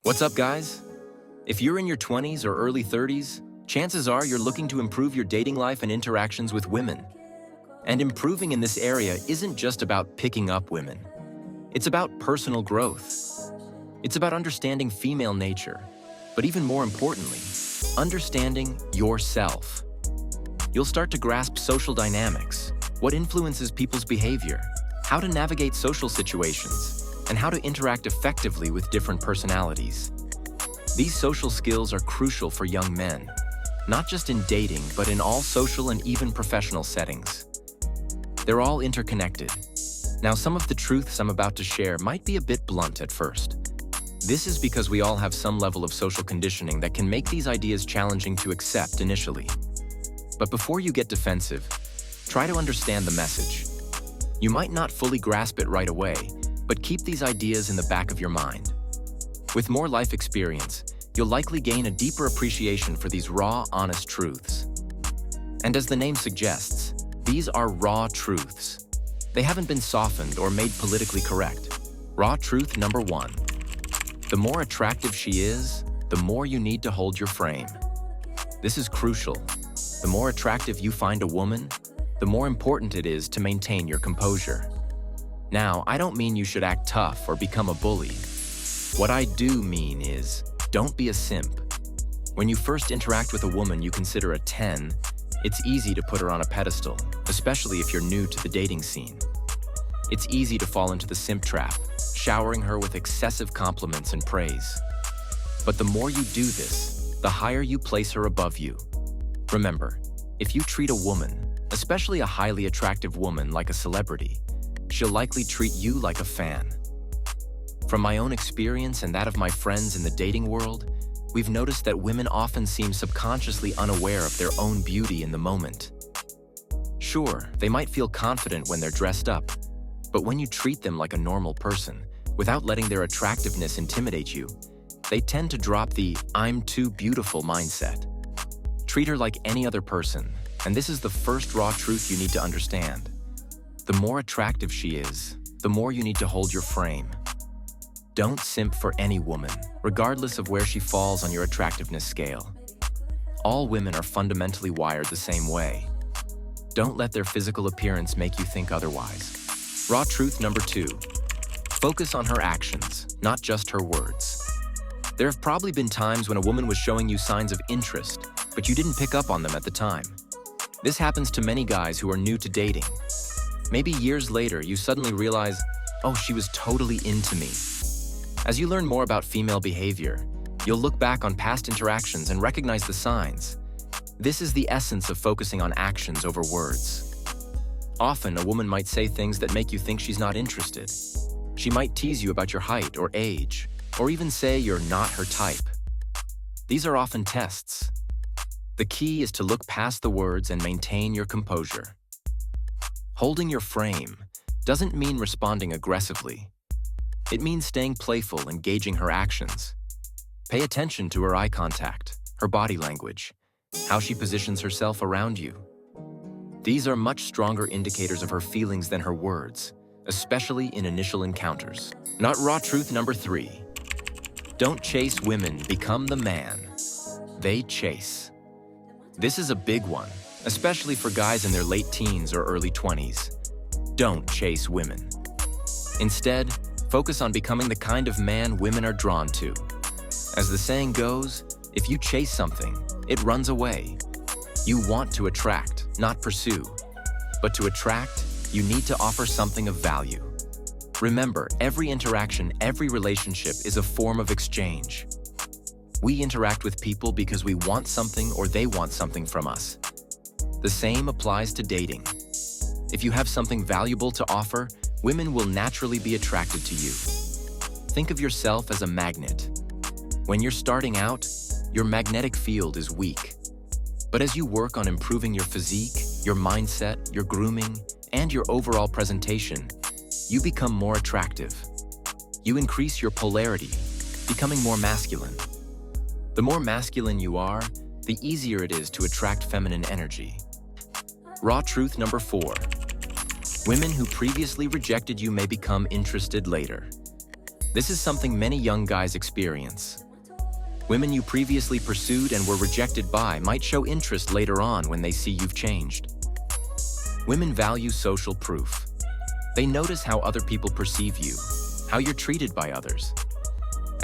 What's up, guys? If you're in your 20s or early 30s, chances are you're looking to improve your dating life and interactions with women. And improving in this area isn't just about picking up women. It's about personal growth. It's about understanding female nature, but even more importantly, understanding yourself. You'll start to grasp social dynamics, what influences people's behavior, how to navigate social situations, and how to interact effectively with different personalities. These social skills are crucial for young men, not just in dating, but in all social and even professional settings. They're all interconnected. Now, some of the truths I'm about to share might be a bit blunt at first. This is because we all have some level of social conditioning that can make these ideas challenging to accept initially. But before you get defensive, try to understand the message. You might not fully grasp it right away, but keep these ideas in the back of your mind. With more life experience, you'll likely gain a deeper appreciation for these raw, honest truths. And as the name suggests, these are raw truths. They haven't been softened or made politically correct. Raw truth number 1. The more attractive she is, the more you need to hold your frame. This is crucial. The more attractive you find a woman, the more important it is to maintain your composure. Now, I don't mean you should act tough or become a bully. What I do mean is, don't be a simp. When you first interact with a woman you consider a 10, it's easy to put her on a pedestal, especially if you're new to the dating scene. It's easy to fall into the simp trap, showering her with excessive compliments and praise. But the more you do this, the higher you place her above you. Remember, if you treat a woman, especially a highly attractive woman, like a celebrity, she'll likely treat you like a fan. From my own experience and that of my friends in the dating world, we've noticed that women often seem subconsciously unaware of their own beauty in the moment. Sure, they might feel confident when they're dressed up, but when you treat them like a normal person, without letting their attractiveness intimidate you, they tend to drop the "I'm too beautiful" mindset. Treat her like any other person, and this is the first raw truth you need to understand. The more attractive she is, the more you need to hold your frame. Don't simp for any woman, regardless of where she falls on your attractiveness scale. All women are fundamentally wired the same way. Don't let their physical appearance make you think otherwise. Raw truth number 2. Focus on her actions, not just her words. There have probably been times when a woman was showing you signs of interest, but you didn't pick up on them at the time. This happens to many guys who are new to dating. Maybe years later, you suddenly realize, oh, she was totally into me. As you learn more about female behavior, you'll look back on past interactions and recognize the signs. This is the essence of focusing on actions over words. Often, a woman might say things that make you think she's not interested. She might tease you about your height or age, or even say you're not her type. These are often tests. The key is to look past the words and maintain your composure. Holding your frame doesn't mean responding aggressively. It means staying playful and gauging her actions. Pay attention to her eye contact, her body language, how she positions herself around you. These are much stronger indicators of her feelings than her words, especially in initial encounters. Not raw truth number 3. Don't chase women, become the man they chase. This is a big one, especially for guys in their late teens or early 20s. Don't chase women. Instead, focus on becoming the kind of man women are drawn to. As the saying goes, if you chase something, it runs away. You want to attract, not pursue. But to attract, you need to offer something of value. Remember, every interaction, every relationship is a form of exchange. We interact with people because we want something or they want something from us. The same applies to dating. If you have something valuable to offer, women will naturally be attracted to you. Think of yourself as a magnet. When you're starting out, your magnetic field is weak. But as you work on improving your physique, your mindset, your grooming, and your overall presentation, you become more attractive. You increase your polarity, becoming more masculine. The more masculine you are, the easier it is to attract feminine energy. Raw truth number 4. Women who previously rejected you may become interested later. This is something many young guys experience. Women you previously pursued and were rejected by might show interest later on when they see you've changed. Women value social proof. They notice how other people perceive you, how you're treated by others.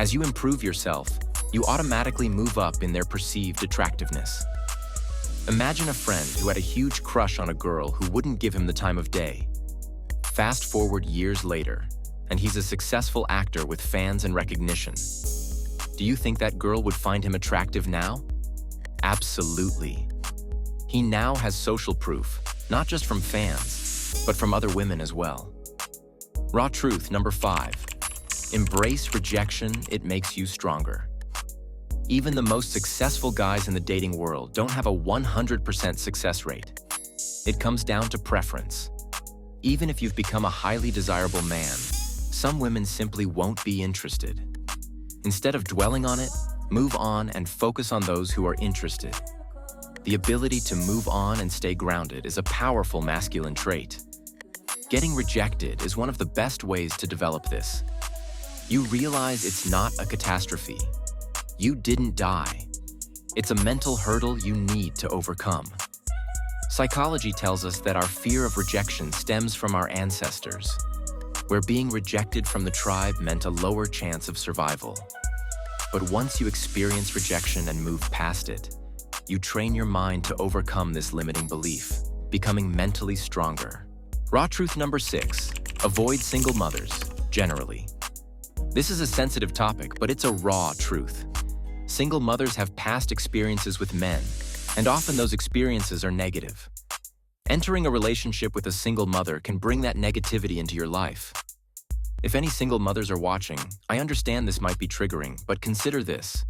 As you improve yourself, you automatically move up in their perceived attractiveness. Imagine a friend who had a huge crush on a girl who wouldn't give him the time of day. Fast forward years later, and he's a successful actor with fans and recognition. Do you think that girl would find him attractive now? Absolutely. He now has social proof, not just from fans, but from other women as well. Raw truth number 5. Embrace rejection, it makes you stronger. Even the most successful guys in the dating world don't have a 100% success rate. It comes down to preference. Even if you've become a highly desirable man, some women simply won't be interested. Instead of dwelling on it, move on and focus on those who are interested. The ability to move on and stay grounded is a powerful masculine trait. Getting rejected is one of the best ways to develop this. You realize it's not a catastrophe. You didn't die. It's a mental hurdle you need to overcome. Psychology tells us that our fear of rejection stems from our ancestors, where being rejected from the tribe meant a lower chance of survival. But once you experience rejection and move past it, you train your mind to overcome this limiting belief, becoming mentally stronger. Raw truth number 6. Avoid single mothers, generally. This is a sensitive topic, but it's a raw truth. Single mothers have past experiences with men, and often those experiences are negative. Entering a relationship with a single mother can bring that negativity into your life. If any single mothers are watching, I understand this might be triggering, but consider this.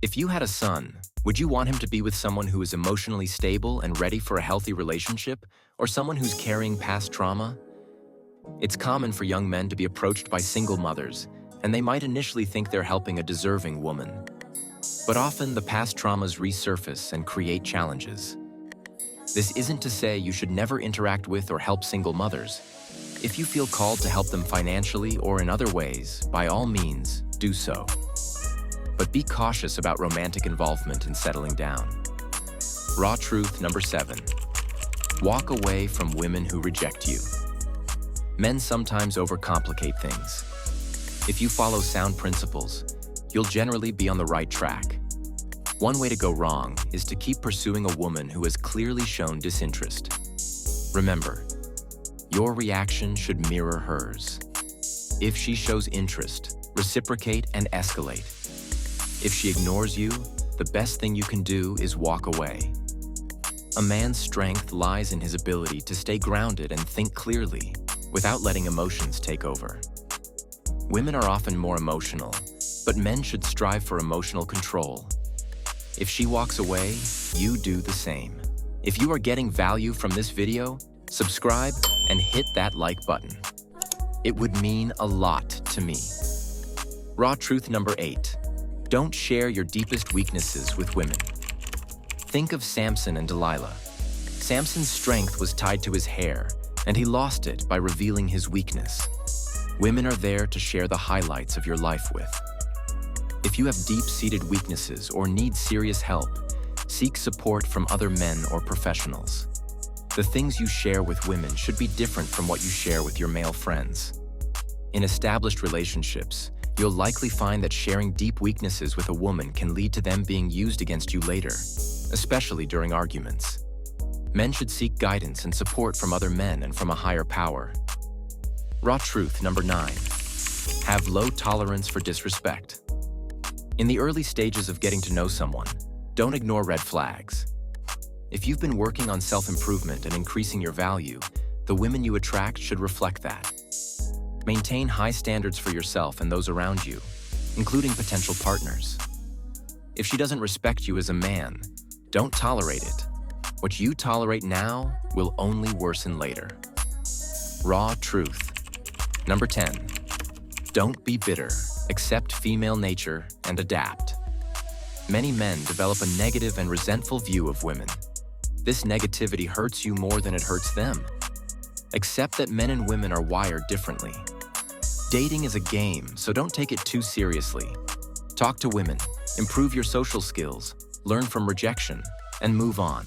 If you had a son, would you want him to be with someone who is emotionally stable and ready for a healthy relationship, or someone who's carrying past trauma? It's common for young men to be approached by single mothers, and they might initially think they're helping a deserving woman. But often the past traumas resurface and create challenges. This isn't to say you should never interact with or help single mothers. If you feel called to help them financially or in other ways, by all means, do so. But be cautious about romantic involvement and settling down. Raw truth number 7. Walk away from women who reject you. Men sometimes overcomplicate things. If you follow sound principles, you'll generally be on the right track. One way to go wrong is to keep pursuing a woman who has clearly shown disinterest. Remember, your reaction should mirror hers. If she shows interest, reciprocate and escalate. If she ignores you, the best thing you can do is walk away. A man's strength lies in his ability to stay grounded and think clearly, without letting emotions take over. Women are often more emotional, but men should strive for emotional control. If she walks away, you do the same. If you are getting value from this video, subscribe and hit that like button. It would mean a lot to me. Raw truth number 8. Don't share your deepest weaknesses with women. Think of Samson and Delilah. Samson's strength was tied to his hair, and he lost it by revealing his weakness. Women are there to share the highlights of your life with. If you have deep-seated weaknesses or need serious help, seek support from other men or professionals. The things you share with women should be different from what you share with your male friends. In established relationships, you'll likely find that sharing deep weaknesses with a woman can lead to them being used against you later, especially during arguments. Men should seek guidance and support from other men and from a higher power. Raw truth number 9. Have low tolerance for disrespect. In the early stages of getting to know someone, don't ignore red flags. If you've been working on self-improvement and increasing your value, the women you attract should reflect that. Maintain high standards for yourself and those around you, including potential partners. If she doesn't respect you as a man, don't tolerate it. What you tolerate now will only worsen later. Raw truth. Number 10. Don't be bitter. Accept female nature and adapt. Many men develop a negative and resentful view of women. This negativity hurts you more than it hurts them. Accept that men and women are wired differently. Dating is a game, so don't take it too seriously. Talk to women, improve your social skills, learn from rejection, and move on.